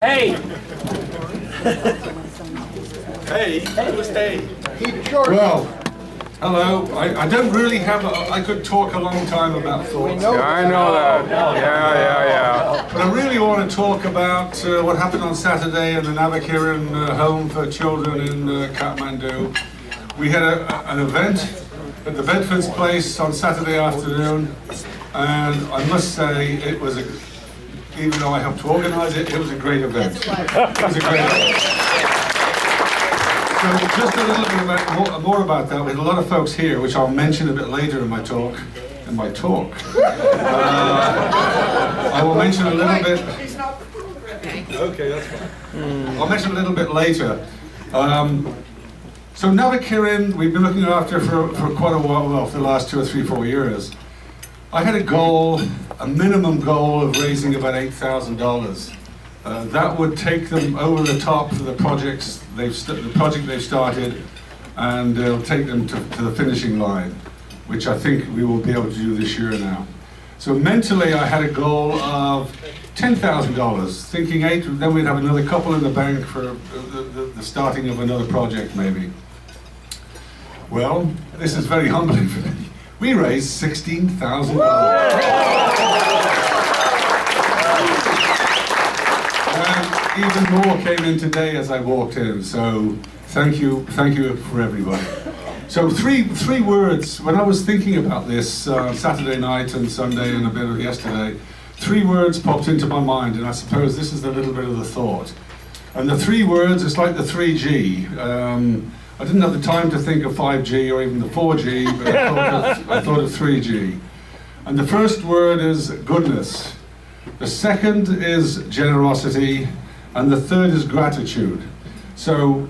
Hey! Hey, who's hey? Well, hello. I don't really have I could talk a long time about thoughts. Yeah, I know that. Yeah. But I really want to talk about what happened on Saturday in the Navakiran home for children in Kathmandu. We had an event at the Bedford's Place on Saturday afternoon, and I must say it was even though I helped to organise it, it was a great event. It was a great event. So just a little bit more about that. We had a lot of folks here, which I'll mention a bit later in my talk. I will mention a little bit. Okay, that's fine. I'll mention a little bit later. So Navakiran, we've been looking after for quite a while, well, for the last 2 or 3, 4 years. I had a minimum goal of raising about $8,000. That would take them over the top for the project they've started, and it'll take them to the finishing line, which I think we will be able to do this year now. So mentally, I had a goal of $10,000, thinking then we'd have another couple in the bank for the starting of another project, maybe. Well, this is very humbling for me. We raised $16,000. And even more came in today as I walked in. So thank you for everybody. So three words. When I was thinking about this Saturday night and Sunday and a bit of yesterday, 3 words popped into my mind, and I suppose this is a little bit of the thought. And the 3 words, it's like the 3G. I didn't have the time to think of 5G or even the 4G, but I thought of 3G. And the first word is goodness. The second is generosity, and the third is gratitude. So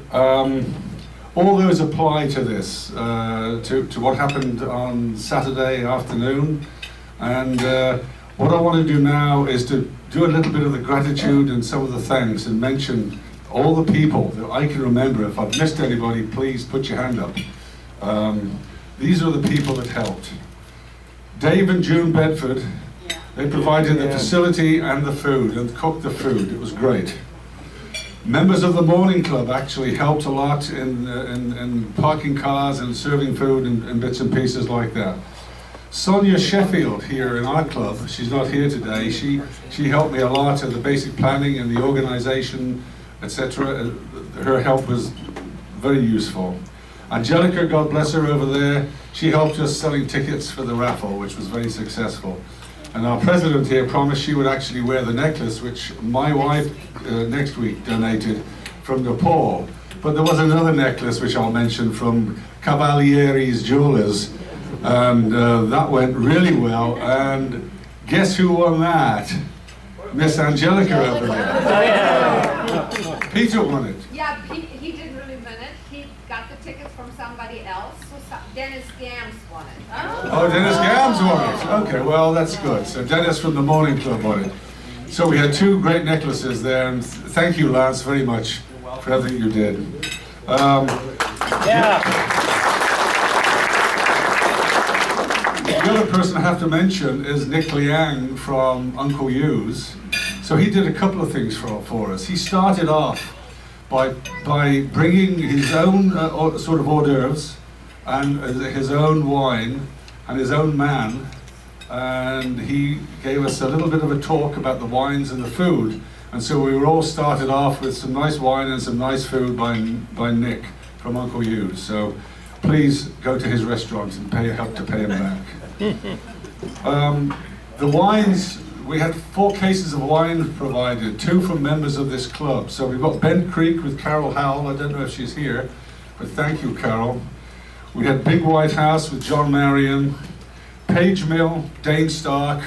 all those apply to this, to what happened on Saturday afternoon. And what I want to do now is to do a little bit of the gratitude and some of the thanks, and mention all the people that I can remember. If I've missed anybody, please put your hand up. These are the people that helped. Dave and June Bedford, they provided the facility and the food, and cooked the food. It was great. Members of the morning club actually helped a lot in parking cars and serving food and bits and pieces like that. Sonia Sheffield here in our club, she's not here today, she helped me a lot in the basic planning and the organization, etc. Her help was very useful. Angelica, God bless her over there, she helped us selling tickets for the raffle, which was very successful. And our president here promised she would actually wear the necklace, which my wife next week donated from Nepal. But there was another necklace, which I'll mention, from Cavalieri's Jewelers, and that went really well. And guess who won that? Miss Angelica over there. Peter won it. Yeah, he didn't really win it. He got the tickets from somebody else. So Dennis Gams won it. Oh, Dennis Gams won it. Okay, well, that's good. So Dennis from the Morning Club won it. So we had 2 great necklaces there, and thank you, Lance, very much for everything you did. The other person I have to mention is Nick Liang from Uncle Yu's. So he did a couple of things for us. He started off by bringing his own sort of hors d'oeuvres and his own wine and his own man, and he gave us a little bit of a talk about the wines and the food. And so we were all started off with some nice wine and some nice food by Nick from Uncle Yu's. So please go to his restaurant and help to pay him back. The wines, we had 4 cases of wine provided, 2 from members of this club. So we've got Bent Creek with Carol Howell. I don't know if she's here, but thank you, Carol. We had Big White House with John Marion, Page Mill, Dane Stark,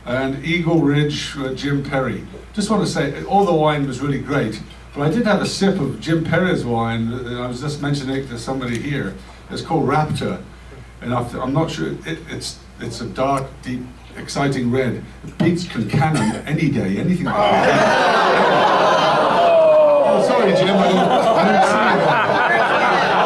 and Eagle Ridge with Jim Perry. Just want to say, all the wine was really great, but I did have a sip of Jim Perry's wine. I was just mentioning it to somebody here. It's called Raptor, and I'm not sure, it's a dark, deep, exciting red. It beats Concannon any day, anything like that. Oh, sorry, Jim, I didn't see you there.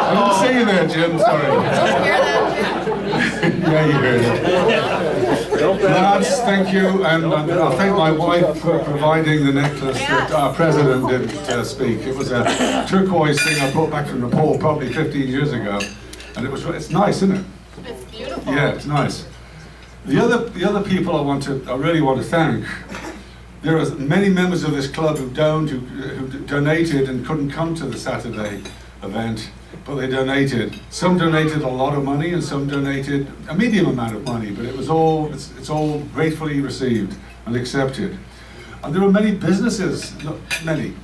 I didn't see you there, Jim, sorry. Did you hear that, Jim? Yeah, you heard it. Lads, thank you, and I'll thank my wife for providing the necklace that our president didn't speak. It was a turquoise thing I brought back from Nepal probably 15 years ago, and it's nice, isn't it? It's beautiful. Yeah, it's nice. The other people I really want to thank. There are many members of this club who donated and couldn't come to the Saturday event, but they donated. Some donated a lot of money, and some donated a medium amount of money. But it's all gratefully received and accepted. And there were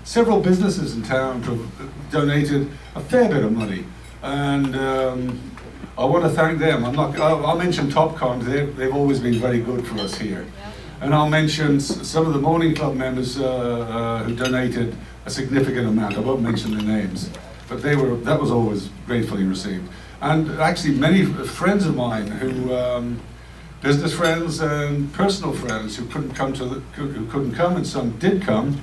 several businesses in town who donated a fair bit of money, and I want to thank them. I'll mention Topcon. They've always been very good for us here. And I'll mention some of the morning club members who donated a significant amount. I won't mention their names, but that was always gratefully received. And actually, many friends of mine who, business friends and personal friends who couldn't come, and some did come,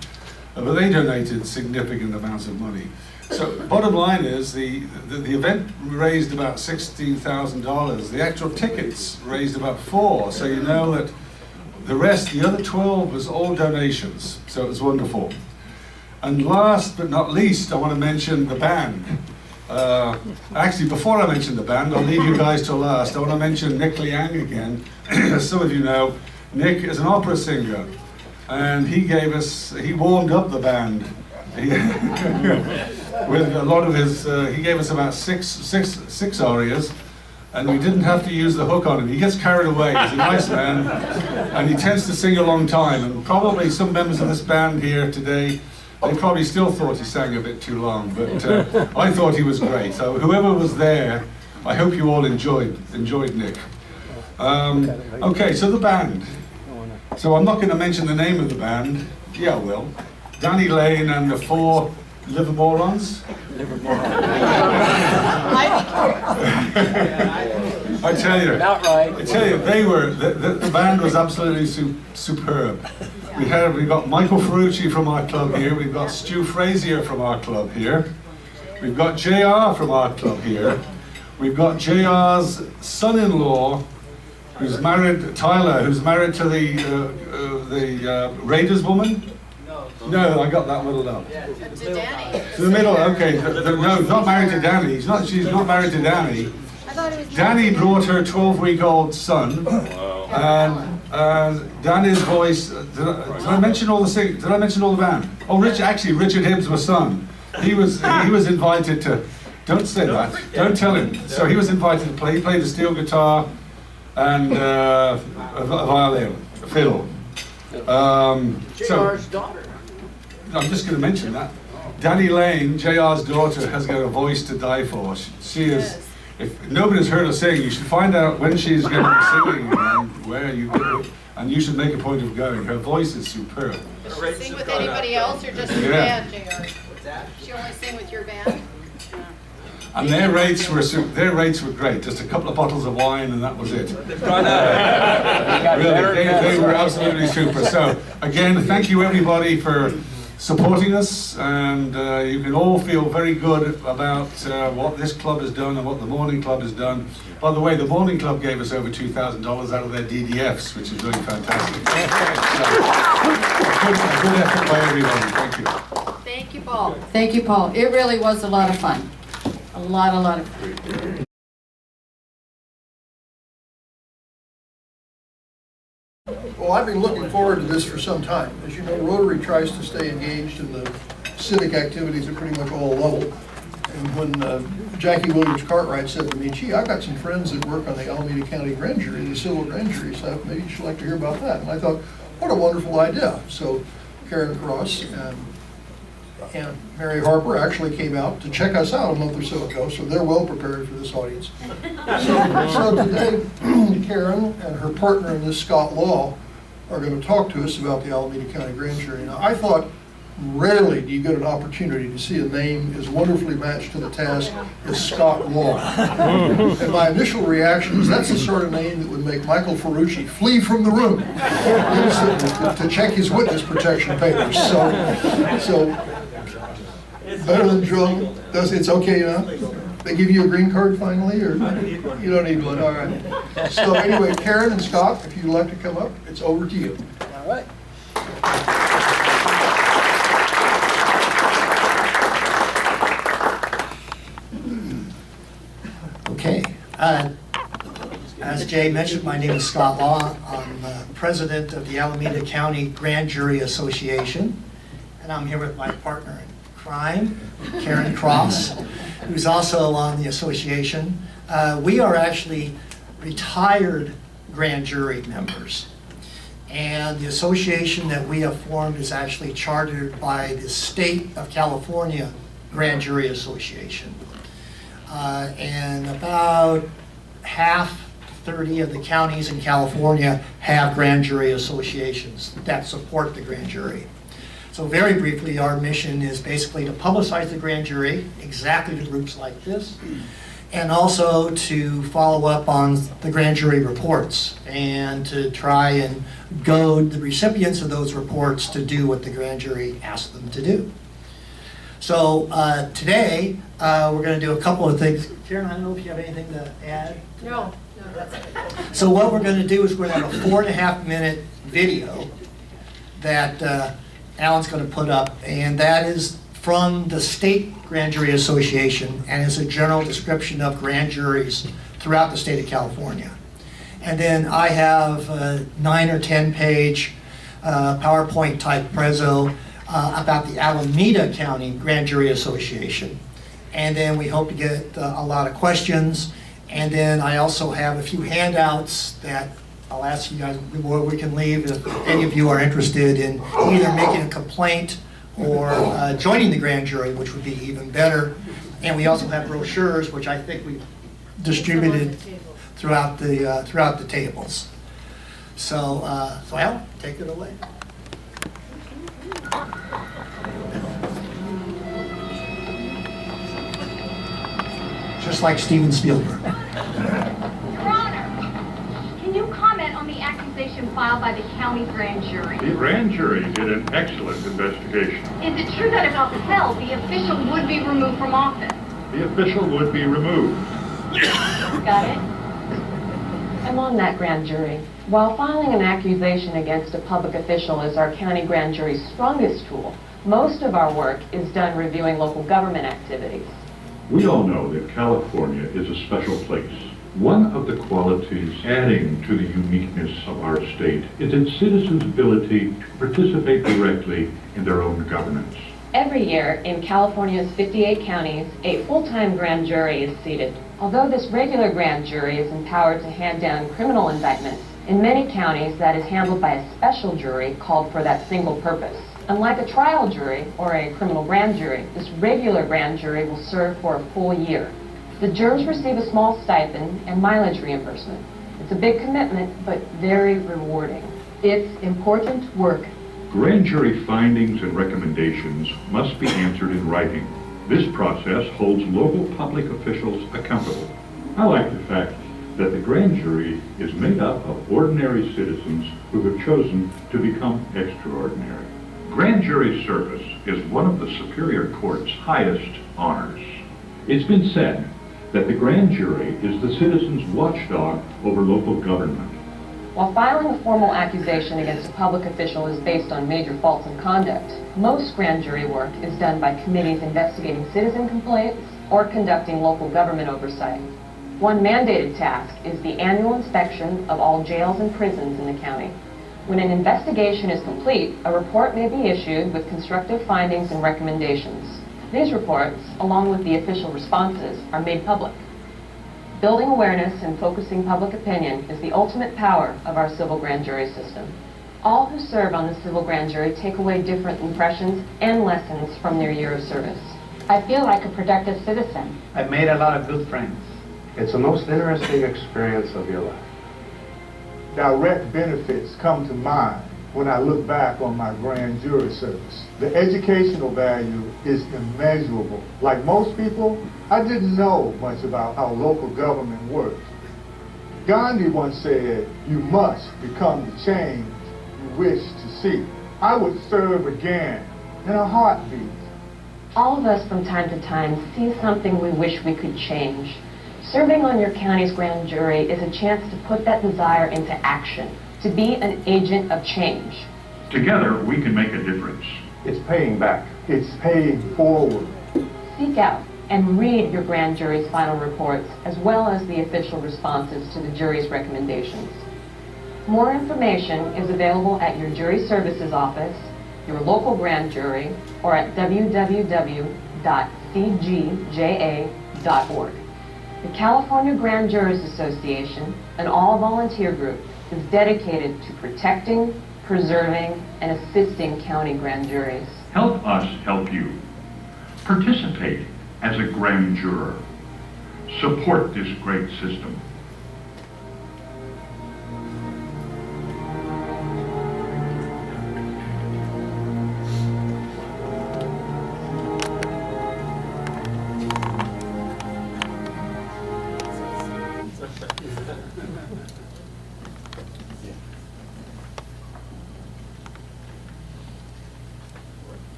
but they donated significant amounts of money. So, bottom line is the event raised about $16,000. The actual tickets raised about $4,000. So you know that. The other 12 was all donations, so it was wonderful. And last but not least, I want to mention the band. Actually, before I mention the band, I'll leave you guys till last. I want to mention Nick Liang again. As some of you know, Nick is an opera singer, and he warmed up the band. With a lot of his, he gave us about six arias. And we didn't have to use the hook on him. He gets carried away. He's a nice man, and he tends to sing a long time. And probably some members of this band here today, they probably still thought he sang a bit too long. But I thought he was great. So whoever was there, I hope you all enjoyed Nick. Okay, so the band. So I'm not going to mention the name of the band. Yeah, I will. Danny Lane and the 4 Livermorons. I tell you, the band was absolutely superb. We got Michael Ferrucci from our club here. We've got Stu Frazier from our club here. We've got JR from our club here. We've got JR's son-in-law, who's married, Tyler, who's married to the Raiders woman. No, I got that muddled up. To Danny. To the middle, okay. No, not married to Danny. She's not married to Danny. Danny brought her 12-week-old son, and Danny's voice. Did I mention all the band? Oh, Richard Hibbs was son. He was invited to. Don't say that. Don't tell him. So he was invited to play. He played the steel guitar and a violin, a fiddle. JR's daughter. I'm just going to mention that. Danny Lane, JR's daughter, has got a voice to die for. She is. If nobody's heard her sing, you should find out when she's going to be singing and where you go, and you should make a point of going. Her voice is superb. Does she sing with anybody else or just your band, JR? What's that? She only sing with your band? And their rates were great. Just a couple of bottles of wine, and that was it. Really, they were absolutely super. So again, thank you everybody for supporting us, and you can all feel very good about what this club has done and what the Morning Club has done. By the way, the Morning Club gave us over $2,000 out of their DDFs, which is really fantastic. So, good effort by everybody. Thank you. Thank you, Paul. Thank you, Paul. It really was a lot of fun. A lot of fun. Well, I've been looking forward to this for some time. As you know, Rotary tries to stay engaged in the civic activities at pretty much all levels. And when Jackie Williams Cartwright said to me, gee, I've got some friends that work on the Alameda County Grand Jury, the civil grand jury stuff, maybe you should like to hear about that. And I thought, what a wonderful idea. So Karen Cross and Mary Harper actually came out to check us out a month or so ago, so they're well prepared for this audience. So today, Karen and her partner in this, Scott Law, are going to talk to us about the Alameda County Grand Jury. Now, I thought, rarely do you get an opportunity to see a name as wonderfully matched to the task as Scott Law. And my initial reaction was, that's the sort of name that would make Michael Ferrucci flee from the room to check his witness protection papers. So better than Joe. It's okay, you know? They give you a green card finally, or? You don't need one, all right. So anyway, Karen and Scott, if you'd like to come up, it's over to you. All right. Okay. As Jay mentioned, my name is Scott Law. I'm president of the Alameda County Grand Jury Association, and I'm here with my partner in crime, Karen Cross, who's also on the association. We are actually retired grand jury members. And the association that we have formed is actually chartered by the State of California Grand Jury Association. And about half, 30 of the counties in California have grand jury associations that support the grand jury. So very briefly, our mission is basically to publicize the grand jury, exactly to groups like this, and also to follow up on the grand jury reports and to try and goad the recipients of those reports to do what the grand jury asked them to do. So today, we're going to do a couple of things. Karen, I don't know if you have anything to add? No, that's it. So what we're going to do is we're going to have a 4.5-minute video that Alan's going to put up, and that is from the State Grand Jury Association, and is a general description of grand juries throughout the state of California. And then I have a 9 or 10-page PowerPoint type prezzo about the Alameda County Grand Jury Association. And then we hope to get a lot of questions. And then I also have a few handouts that I'll ask you guys before we can leave if any of you are interested in either making a complaint or joining the grand jury, which would be even better. And we also have brochures, which I think we distributed throughout the tables. So, Al, take it away. Just like Steven Spielberg. Your Honor, can you comment on the accusation filed by the county grand jury? The grand jury did an excellent investigation. Is it true that if upheld, the official would be removed from office? The official would be removed. Got it? I'm on that grand jury. While filing an accusation against a public official is our county grand jury's strongest tool, most of our work is done reviewing local government activities. We all know that California is a special place. One of the qualities adding to the uniqueness of our state is its citizens' ability to participate directly in their own governance. Every year, in California's 58 counties, a full-time grand jury is seated. Although this regular grand jury is empowered to hand down criminal indictments, in many counties that is handled by a special jury called for that single purpose. Unlike a trial jury or a criminal grand jury, this regular grand jury will serve for a full year. The jurors receive a small stipend and mileage reimbursement. It's a big commitment, but very rewarding. It's important work. Grand jury findings and recommendations must be answered in writing. This process holds local public officials accountable. I like the fact that the grand jury is made up of ordinary citizens who have chosen to become extraordinary. Grand jury service is one of the Superior Court's highest honors. It's been said that the grand jury is the citizen's watchdog over local government. While filing a formal accusation against a public official is based on major faults in conduct, most grand jury work is done by committees investigating citizen complaints or conducting local government oversight. One mandated task is the annual inspection of all jails and prisons in the county. When an investigation is complete, a report may be issued with constructive findings and recommendations. These reports, along with the official responses, are made public. Building awareness and focusing public opinion is the ultimate power of our civil grand jury system. All who serve on the civil grand jury take away different impressions and lessons from their year of service. I feel like a productive citizen. I've made a lot of good friends. It's the most interesting experience of your life. Direct benefits come to mind when I look back on my grand jury service. The educational value is immeasurable. Like most people, I didn't know much about how local government works. Gandhi once said, "You must become the change you wish to see." I would serve again in a heartbeat. All of us from time to time see something we wish we could change. Serving on your county's grand jury is a chance to put that desire into action, to be an agent of change. Together, we can make a difference. It's paying back. It's paying forward. Seek out and read your grand jury's final reports, as well as the official responses to the jury's recommendations. More information is available at your jury services office, your local grand jury, or at www.cgja.org. The California Grand Jurors Association, an all-volunteer group, is dedicated to protecting, preserving, and assisting county grand juries. Help us help you. Participate as a grand juror. Support this great system.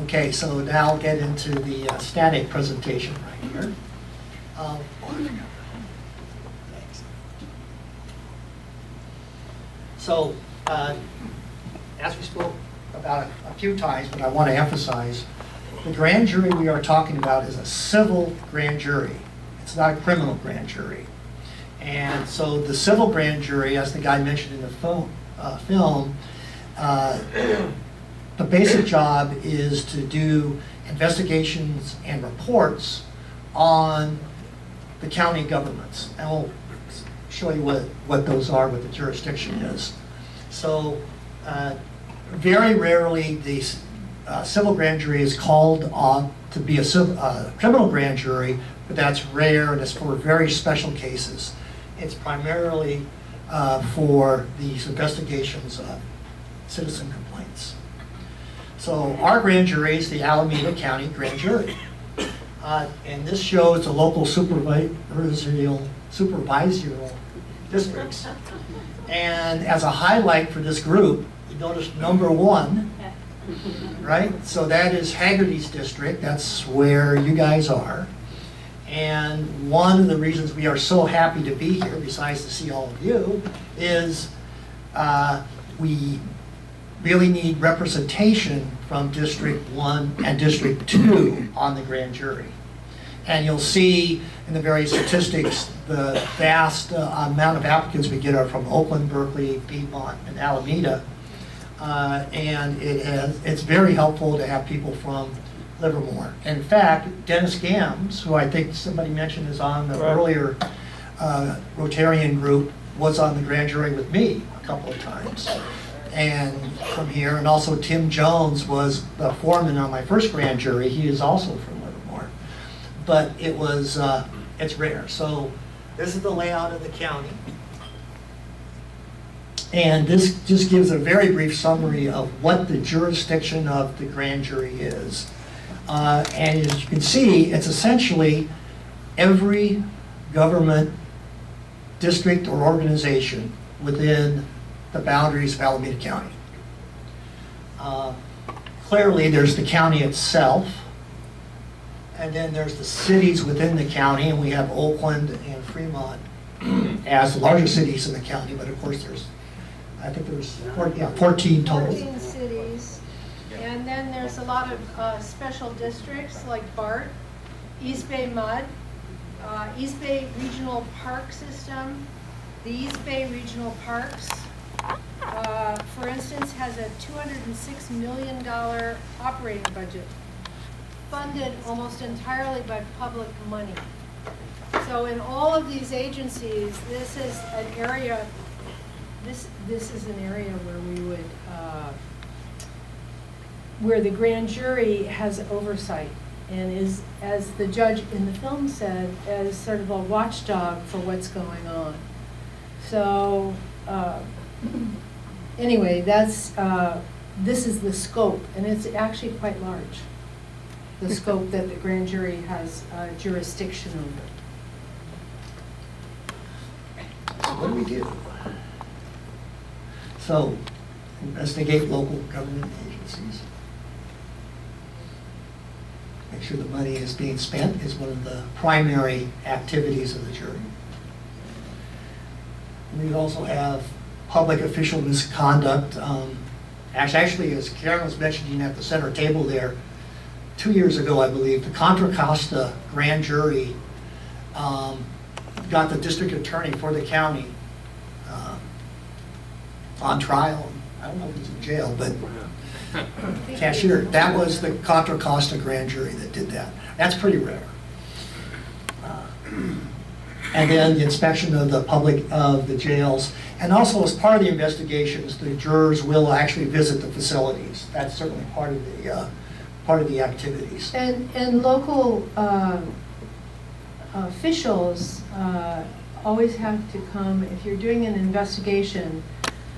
Okay, so now I'll get into the static presentation right here. Thanks. So, as we spoke about a few times, but I want to emphasize, the grand jury we are talking about is a civil grand jury. It's not a criminal grand jury. And so the civil grand jury, as the guy mentioned in the film, the basic job is to do investigations and reports on the county governments. And we'll show you what those are, what the jurisdiction is. So very rarely the civil grand jury is called on to be a criminal grand jury, but that's rare and it's for very special cases. It's primarily for these investigations of citizen complaints. So our grand jury is the Alameda County Grand Jury. And this shows the local supervisorial districts. And as a highlight for this group, you notice number 1, right? So that is Haggerty's district. That's where you guys are. And one of the reasons we are so happy to be here, besides to see all of you, is we really need representation from District 1 and District 2 on the grand jury. And you'll see in the various statistics, the vast amount of applicants we get are from Oakland, Berkeley, Piedmont, and Alameda. And it's very helpful to have people from Livermore. In fact, Dennis Gams, who I think somebody mentioned is on the earlier Rotarian group, was on the grand jury with me a couple of times. And from here, and also Tim Jones was the foreman on my first grand jury. He is also from Livermore. But it's rare. So this is the layout of the county. And this just gives a very brief summary of what the jurisdiction of the grand jury is. And as you can see, it's essentially every government district or organization within the boundaries of Alameda County. Clearly, there's the county itself, and then there's the cities within the county, and we have Oakland and Fremont as the larger cities in the county, but of course I think there's 14 total. 14 cities, and then there's a lot of special districts like BART, East Bay Mud, East Bay Regional Park System, the East Bay Regional Parks, for instance, has a $206 million operating budget, funded almost entirely by public money. So in all of these agencies, this is an area where we would, where the grand jury has oversight and is, as the judge in the film said, as sort of a watchdog for what's going on. So anyway, this is the scope, and it's actually quite large, the scope that the grand jury has jurisdiction over. So what do we do? So investigate local government agencies. Make sure the money is being spent is one of the primary activities of the jury. We also have public official misconduct. Actually, as Karen was mentioning at the center table there, 2 years ago, I believe, the Contra Costa grand jury got the district attorney for the county on trial. I don't know if he's in jail, but cashier. That was the Contra Costa grand jury that did that. That's pretty rare. And then the inspection of the public, of the jails. And also, as part of the investigations, the jurors will actually visit the facilities. That's certainly part of the activities. And local officials always have to come, if you're doing an investigation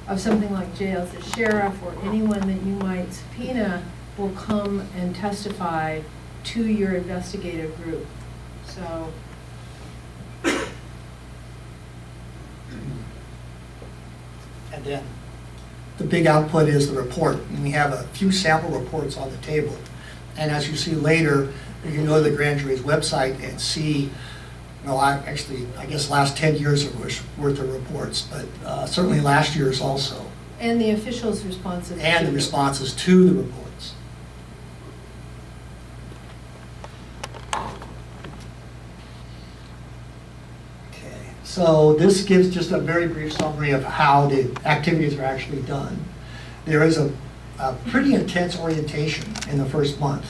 of something like jails, the sheriff or anyone that you might subpoena will come and testify to your investigative group. So. And then the big output is the report. And we have a few sample reports on the table. And as you see later, you can go to the grand jury's website and see, I guess last 10 years worth of reports, but certainly last year's also. And the officials' responses. And the responses to the reports. Okay, so this gives just a very brief summary of how the activities are actually done. There is a pretty intense orientation in the first month,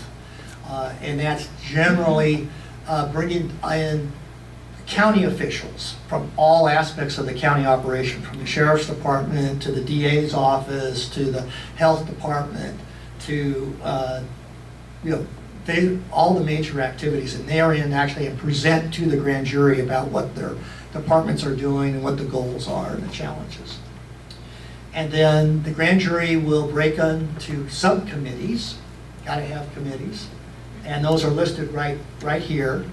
and that's generally bringing in county officials from all aspects of the county operation, from the sheriff's department to the DA's office to the health department to all the major activities, and they are in actually and present to the grand jury about what their departments are doing and what the goals are and the challenges. And then the grand jury will break into subcommittees. Got to have committees, and those are listed right here.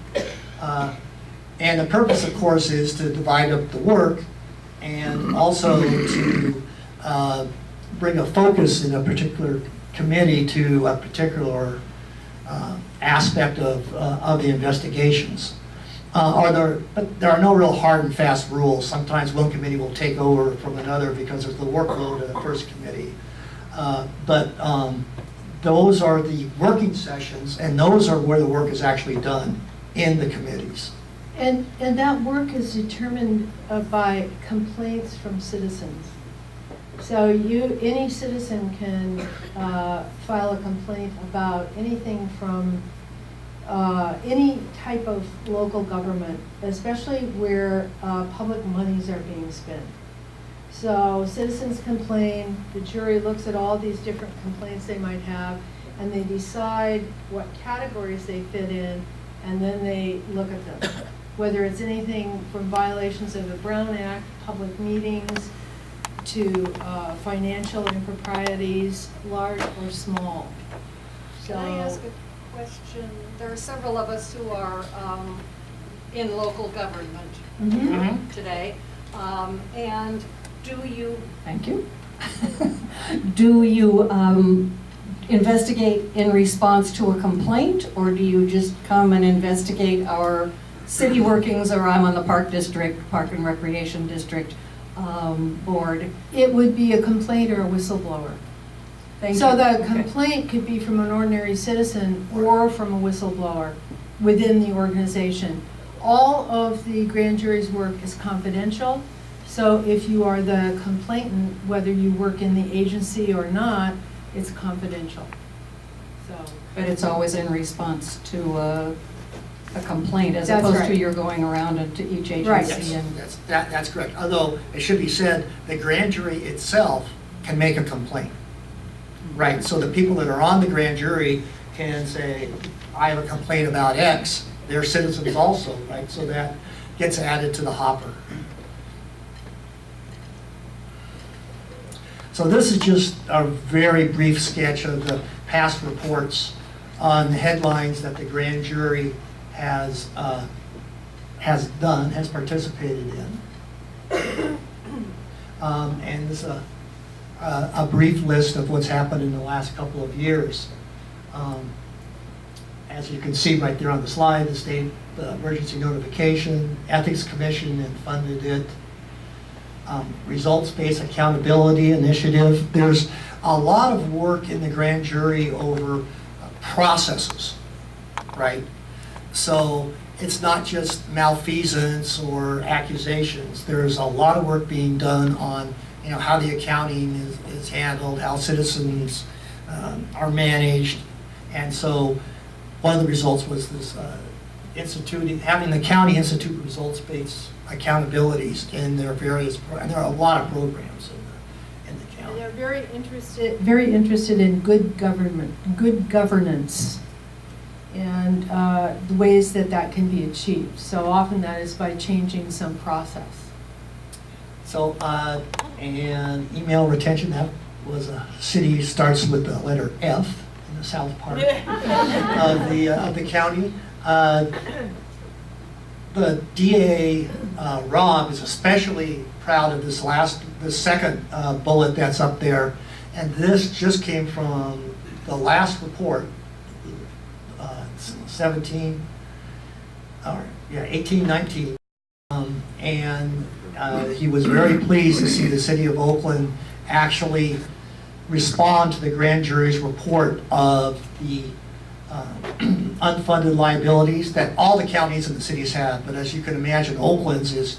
And the purpose, of course, is to divide up the work and also to bring a focus in a particular committee to a particular aspect of the investigations. But there are no real hard and fast rules. Sometimes one committee will take over from another because of the workload of the first committee. But those are the working sessions, and those are where the work is actually done in the committees. And that work is determined by complaints from citizens. So any citizen can file a complaint about anything from any type of local government, especially where public monies are being spent. So citizens complain, the jury looks at all these different complaints they might have, and they decide what categories they fit in, and then they look at them. Whether it's anything from violations of the Brown Act, public meetings, to financial improprieties, large or small. So, Can I ask a question? There are several of us who are in local government today. And do you... Thank you. Do you investigate in response to a complaint, or do you just come and investigate our city workings, or I'm on the Park and Recreation District board? it would be a complaint or a whistleblower. So the Okay. complaint could be from an ordinary citizen or from a whistleblower within the organization. All of the grand jury's work is confidential, so if you are the complainant, whether you work in the agency or not, it's confidential. So. But it's always in response to a complaint, as That's opposed right. to you're going around to each Right. agency and... That's correct. Although it should be said, the grand jury itself can make a complaint. Right, so the people that are on the grand jury can say, I have a complaint about X. They're citizens also, right? So that gets added to the hopper. So this is just a very brief sketch of the past reports on the headlines that the grand jury has participated in. And this a brief list of what's happened in the last couple of years. As you can see right there on the slide, the state emergency notification, ethics commission and funded it. Results-based accountability initiative. There's a lot of work in the grand jury over processes, right? So it's not just malfeasance or accusations. There's a lot of work being done on, you know, how the accounting is handled, how citizens are managed. And so one of the results was this having the county institute results-based accountabilities in their various, and there are a lot of programs in the county. And they're very interested in good government, good governance, and the ways that that can be achieved. So often that is by changing some process. So, and email retention, that was a city, starts with the letter F in the south part of the county. The DA, Rob, is especially proud of this second bullet that's up there. And this just came from the last report, 18, 19. And he was very pleased to see the city of Oakland actually respond to the grand jury's report of the unfunded liabilities that all the counties and the cities have, but as you can imagine, Oakland's is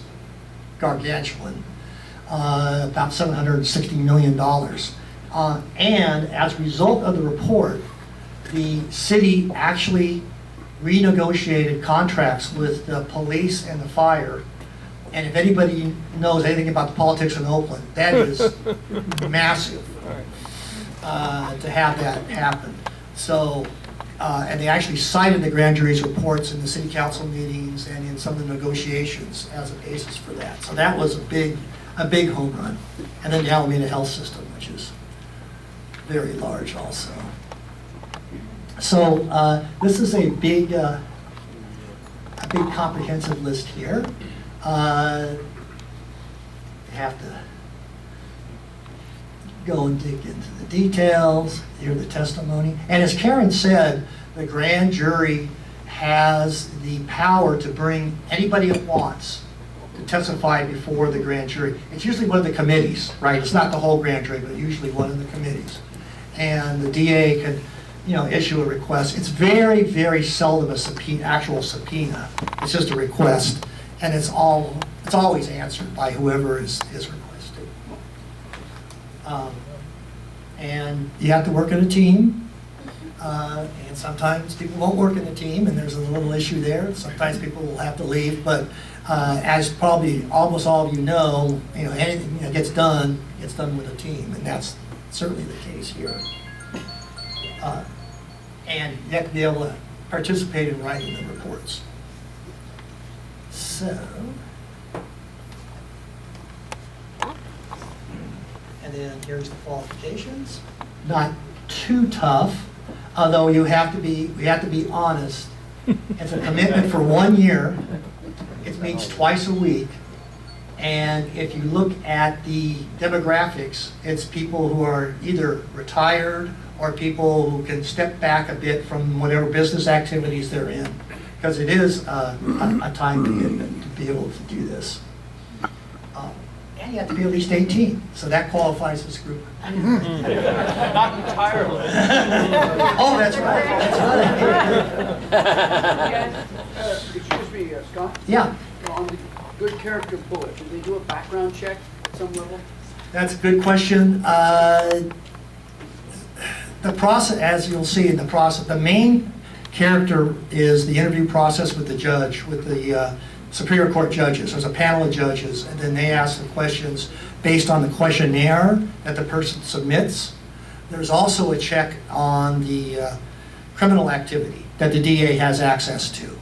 gargantuan, about $760 million. And as a result of the report, the city actually renegotiated contracts with the police and the fire. And if anybody knows anything about the politics in Oakland, that is massive to have that happen. So, and they actually cited the grand jury's reports in the city council meetings and in some of the negotiations as a basis for that. So that was a big home run. And then the Alameda Health System, which is very large also. So this is a big comprehensive list here. You have to go and dig into the details, hear the testimony. And as Karen said, the grand jury has the power to bring anybody it wants to testify before the grand jury. It's usually one of the committees, right? It's not the whole grand jury, but usually one of the committees. And the DA can, you know, issue a request. It's very, very seldom a actual subpoena. It's just a request, and it's always answered by whoever is requested. And you have to work in a team, and sometimes people won't work in a team, and there's a little issue there. Sometimes people will have to leave, but as probably almost all of you know, anything that gets done with a team, and that's certainly the case here. And you have to be able to participate in writing the reports. So, and then here's the qualifications. Not too tough, although we have to be honest. It's a commitment for 1 year. It meets twice a week. And if you look at the demographics, it's people who are either retired or people who can step back a bit from whatever business activities they're in. Because it is a time commitment to be able to do this. And you have to be at least 18, so that qualifies this group. Not entirely. Oh, that's right. Excuse me, Scott? Yeah. On the good character bullet, do they do a background check at some level? That's a good question. The process, as you'll see in the process, the main character is the interview process with the judge, with the Superior Court judges. There's a panel of judges, and then they ask the questions based on the questionnaire that the person submits. There's also a check on the criminal activity that the DA has access to.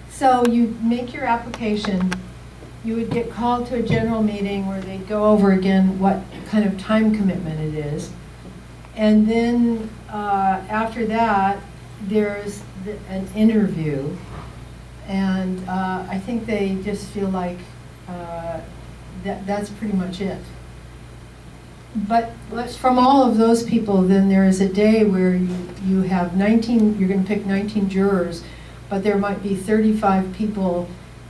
So you make your application, you would get called to a general meeting where they'd go over again what kind of time commitment it is. And then after that, there's an interview. And I think they just feel like that's pretty much it. But from all of those people, then there is a day where you have 19, you're going to pick 19 jurors, but there might be 35 people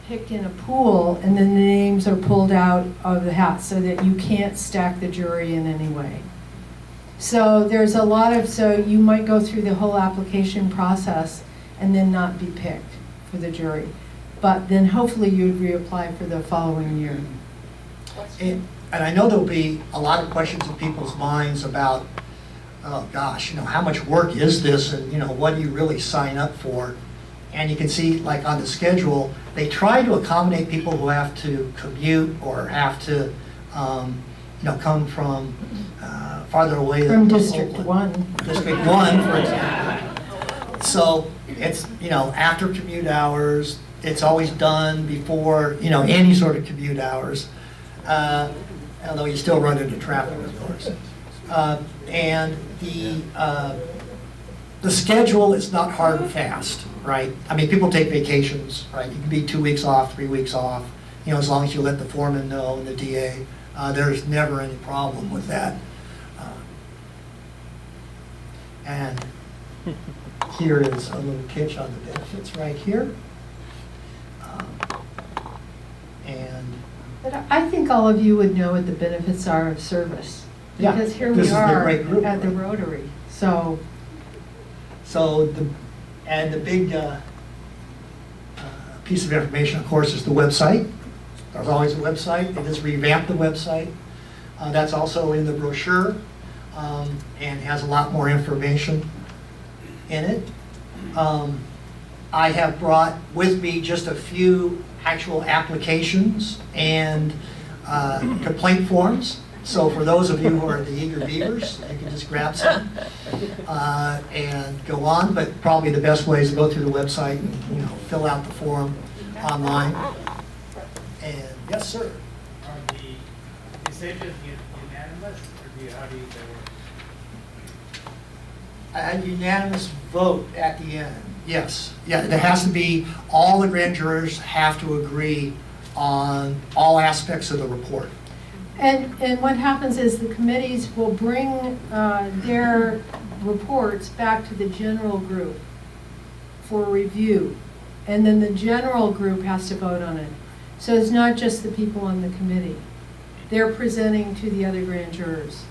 picked in a pool, and then the names are pulled out of the hat so that you can't stack the jury in any way. So there's a lot of, so you might go through the whole application process and then not be picked for the jury. But then hopefully you'd reapply for the following year. And I know there'll be a lot of questions in people's minds about, oh gosh, how much work is this, and what do you really sign up for? And you can see, like on the schedule, they try to accommodate people who have to commute or have to, come from farther away From than District 1. District 1, for example. So it's, after commute hours. It's always done before, any sort of commute hours. Although you still run into traffic, of course. And the schedule is not hard and fast, right? I mean, people take vacations, right? You can be 2 weeks off, 3 weeks off, as long as you let the foreman know and the DA. There's never any problem with that. And here is a little pitch on the benefits right here. But I think all of you would know what the benefits are of service. Yeah, Because here this we is the are great group. at the Rotary. So the big piece of information, of course, is the website. There's always a website. They just revamped the website. That's also in the brochure and has a lot more information in it. I have brought with me just a few actual applications and complaint forms. So for those of you who are the eager beavers, you can just grab some and go on. But probably the best way is to go through the website and fill out the form online. And yes, sir. Are the decisions unanimous, or how do they work? A unanimous vote at the end. Yes. Yeah, there has to be, all the grand jurors have to agree on all aspects of the report. And what happens is the committees will bring their reports back to the general group for review. And then the general group has to vote on it. So it's not just the people on the committee. They're presenting to the other grand jurors.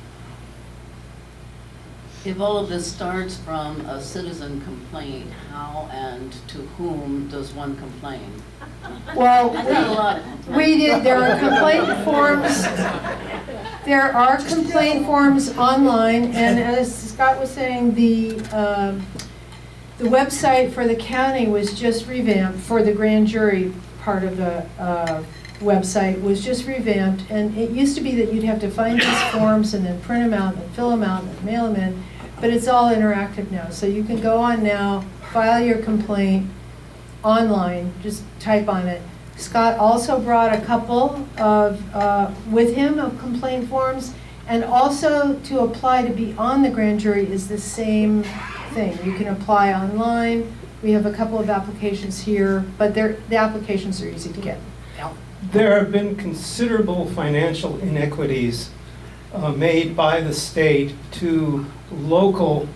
If all of this starts from a citizen complaint, how and to whom does one complain? Well, I've got a lot. there are complaint forms. There are complaint forms online, and as Scott was saying, the website for the county was just revamped, for the grand jury part of the website was just revamped, and it used to be that you'd have to find these forms and then print them out and fill them out and mail them in, but it's all interactive now. So you can go on now, file your complaint online, just type on it. Scott also brought a couple of, with him, of complaint forms, and also to apply to be on the grand jury is the same thing. You can apply online. We have a couple of applications here, but the applications are easy to get. There have been considerable financial inequities made by the state to local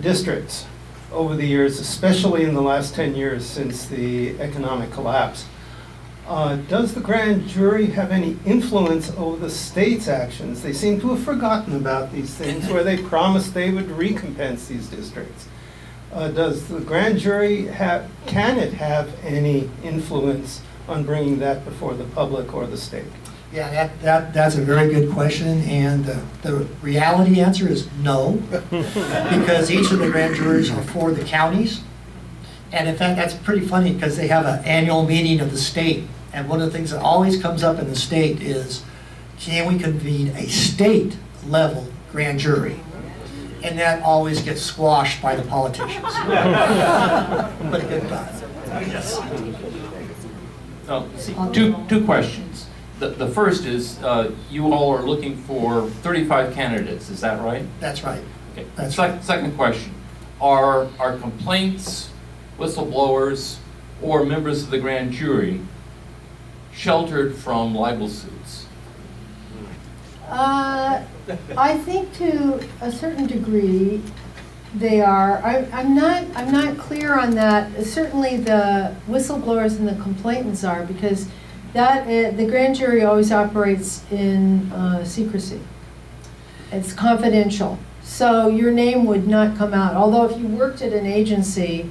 districts over the years, especially in the last 10 years since the economic collapse. Does the grand jury have any influence over the state's actions? They seem to have forgotten about these things where they promised they would recompense these districts. Does the grand jury can it have any influence on bringing that before the public or the state? Yeah, that's a very good question, and the reality answer is no, because each of the grand juries are for the counties. And in fact, that's pretty funny because they have an annual meeting of the state, and one of the things that always comes up in the state is, can we convene a state-level grand jury? And that always gets squashed by the politicians. But a good time. Yes. Oh, see, two questions. The first is, you all are looking for 35 candidates, is that right? That's right. Okay. That's Second question, are complaints, whistleblowers, or members of the grand jury sheltered from libel suits? I think to a certain degree, they are. I'm not clear on that. Certainly the whistleblowers and the complainants are, because the grand jury always operates in secrecy. It's confidential. So your name would not come out. Although if you worked at an agency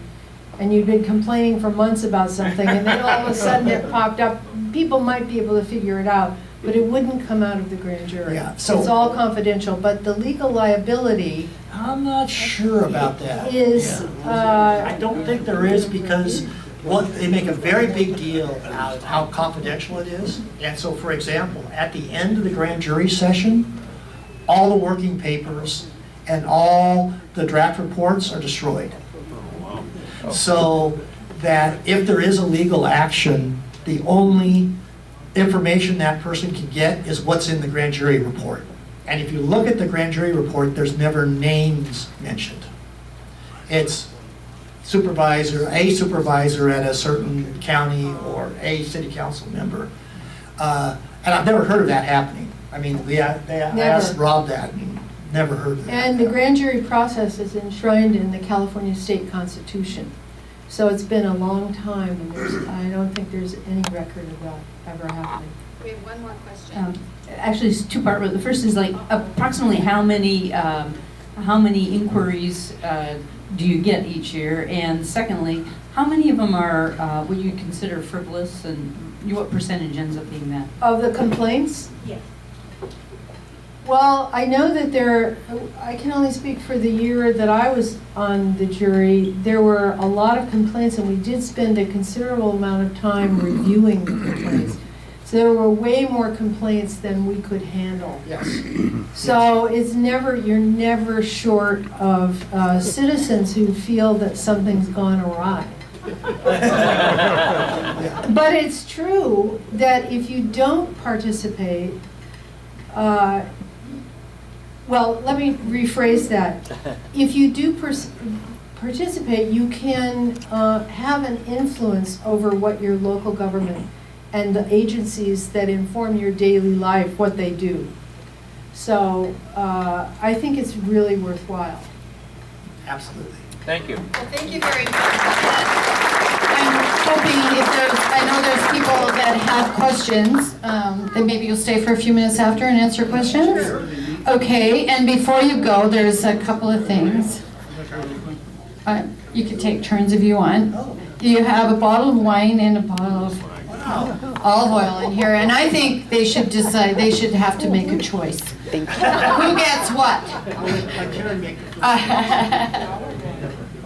and you'd been complaining for months about something and then all of a sudden it popped up, people might be able to figure it out, but it wouldn't come out of the grand jury. Yeah, so- It's all confidential, but the legal liability I'm not sure about that. is, I don't think there is, because they make a very big deal out of how confidential it is. And so, for example, at the end of the grand jury session, all the working papers and all the draft reports are destroyed. So that if there is a legal action, the only information that person can get is what's in the grand jury report. And if you look at the grand jury report, there's never names mentioned. It's a supervisor at a certain county or a city council member. And I've never heard of that happening. I mean, I asked Rob that, and never heard of that. and the grand jury process is enshrined in the California State Constitution. So it's been a long time, and I don't think there's any record of that ever happening. We have one more question. Actually, it's two-part. The first is like approximately how many inquiries do you get each year? And secondly, how many of them are what you consider frivolous, and what percentage ends up being that? Of the complaints? Yes. Well, I know that I can only speak for the year that I was on the jury. There were a lot of complaints, and we did spend a considerable amount of time reviewing the complaints. So there were way more complaints than we could handle. Yes. So you're never short of citizens who feel that something's gone awry. But it's true that if you don't participate, well, let me rephrase that. If you do participate, you can have an influence over what your local government and the agencies that inform your daily life, what they do. So I think it's really worthwhile. Absolutely. Thank you. Well, thank you very much. I'm hoping I know there's people that have questions, then maybe you'll stay for a few minutes after and answer questions? Okay, and before you go, there's a couple of things. You could take turns if you want. You have a bottle of wine and a bottle of olive oil in here, and I think they should decide, they should have to make a choice. Who gets what?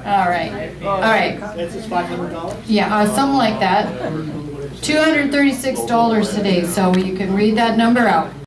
All right. All right. That's $500? Yeah, something like that. $236 today, so you can read that number out.